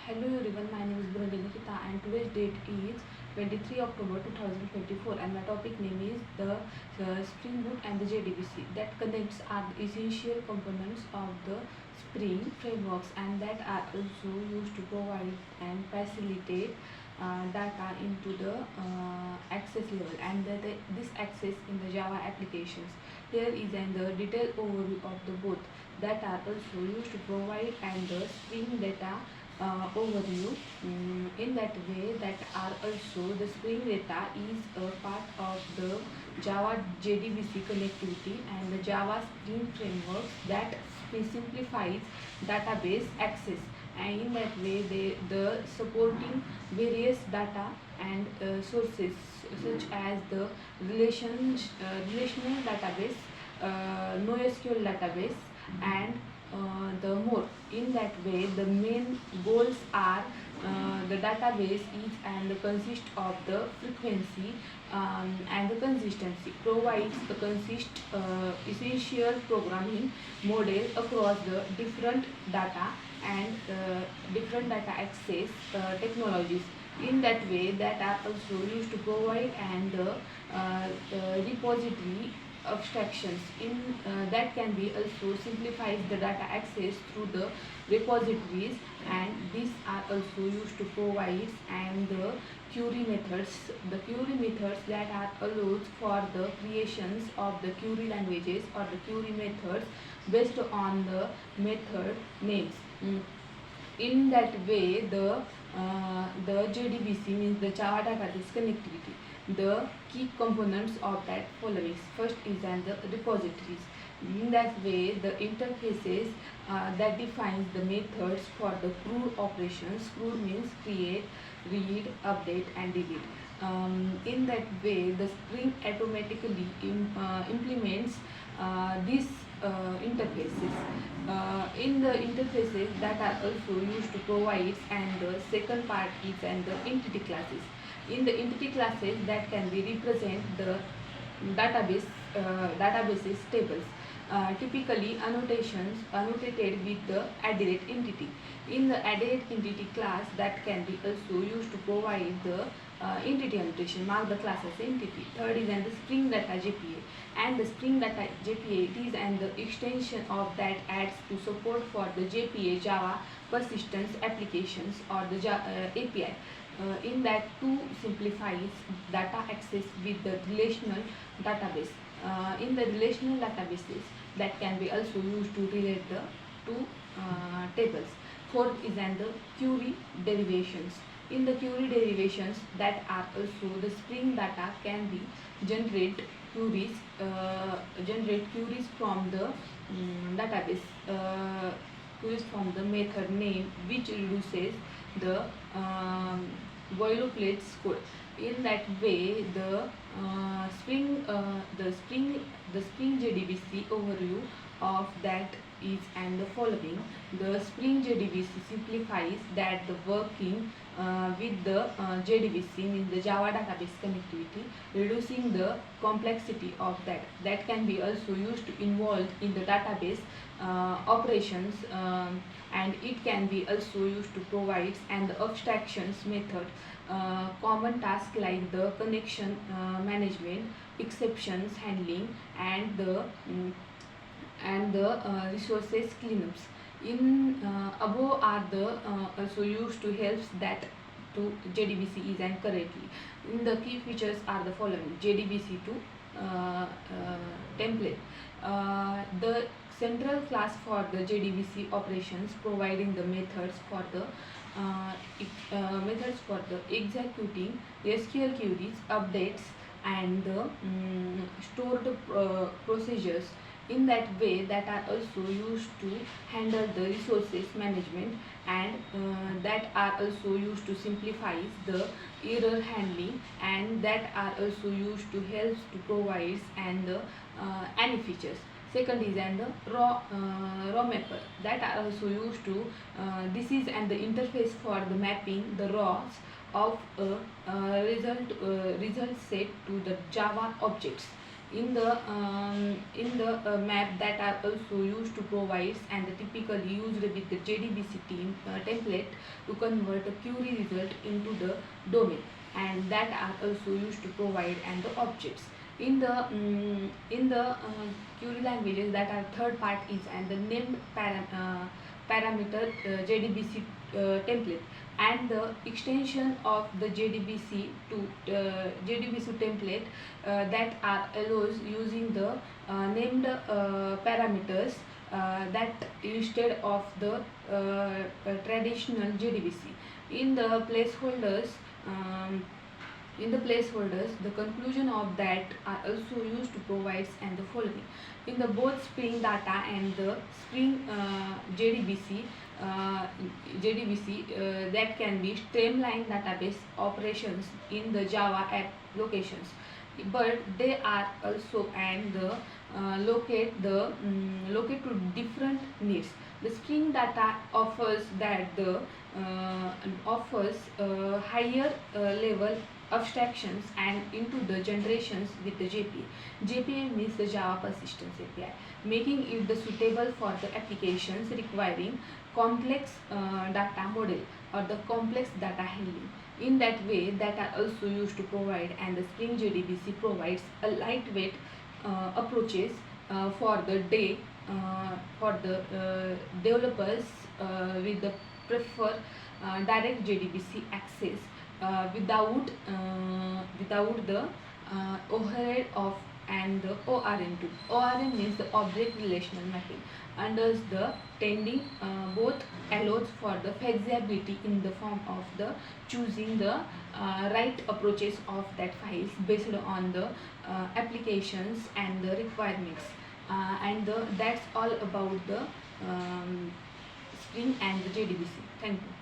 Hello everyone, my name is Nikita and today's date is 23 October 2024 and my topic name is the Spring Boot and the JDBC that connects are the essential components of the Spring frameworks and that are also used to provide and facilitate data into the access level and this access in the Java applications. Here is the detailed overview of the both that are also used to provide and the Spring data overview. In that way that are also the Spring data is a part of the Java JDBC connectivity and the Java Spring frameworks that simplifies database access, and in that way the supporting various data and sources such as the relational database, NoSQL database and the more. In that way the main goals are the database is and consist of the frequency and the consistency provides the essential programming model across the different data and different data access technologies. In that way that are also used to provide and repository abstractions in that can be also simplifies the data access through the repositories, and these are also used to provide and the query methods that are allowed for the creations of the query languages or the query methods based on the method names. In that way the JDBC means the Java database connectivity. The key components of that following. First is the repositories. In that way the interfaces that defines the methods for the CRUD operations. CRUD means create, read, update and delete. In that way the Spring automatically implements these interfaces. In the interfaces that are also used to provide, and the second part is and the entity classes. In the entity classes that can be represent the databases tables, typically annotated with the added entity. In the added entity class that can be also used to provide the entity annotation, mark the class as entity. Third is the Spring Data JPA, and the Spring Data JPA it is and the extension of that adds to support for the JPA Java persistence applications or the API. In that to simplifies data access with the relational database. In the relational databases that can be also used to relate the two tables. Fourth is the query derivations. In the query derivations that are also the Spring data can be generate queries from the database, queries from the method name, which reduces the boilerplate code. In that way the Spring JDBC overview of that is and the following. The Spring JDBC simplifies that the working with the JDBC means the Java database connectivity, reducing the complexity of that can be also used to involve in the database operations, and it can be also used to provide and the abstractions method common tasks like the connection management, exceptions handling and the resources cleanups. In above are the also used to help that to JDBC is and currently. In the key features are the following: JDBC to template. The central class for the JDBC operations, providing the methods for the executing SQL queries, updates and the stored procedures. In that way that are also used to handle the resources management, and that are also used to simplify the error handling, and that are also used to help to provide and any features. Second is the raw mapper that are also used to this is and the interface for the mapping the raws of a result set to the Java objects. in the map that are also used to provide and typically used with the JDBC team template to convert a query result into the domain, and that are also used to provide and the objects in the query languages that are third parties and the named parameter JDBC template and the extension of the JDBC to JDBC template that are allows using the named parameters that instead of the traditional JDBC in the placeholders. The conclusion of that are also used to provide and the following. In the both Spring data and the Spring JDBC that can be streamline database operations in the Java applications, but they are also and the locate to different needs. The Spring data offers that the offers higher level abstractions and into the generations with the JPA. JPA means the Java Persistence API, making it the suitable for the applications requiring complex data model or the complex data handling. In that way, that are also used to provide, and the Spring JDBC provides a lightweight approaches for the day for the developers with the prefer direct JDBC access without the overhead of and the ORM2. ORM means the object relational mapping. Under the tending both allows for the feasibility in the form of the choosing the right approaches of that files based on the applications and the requirements. That's all about the Spring and the JDBC. Thank you.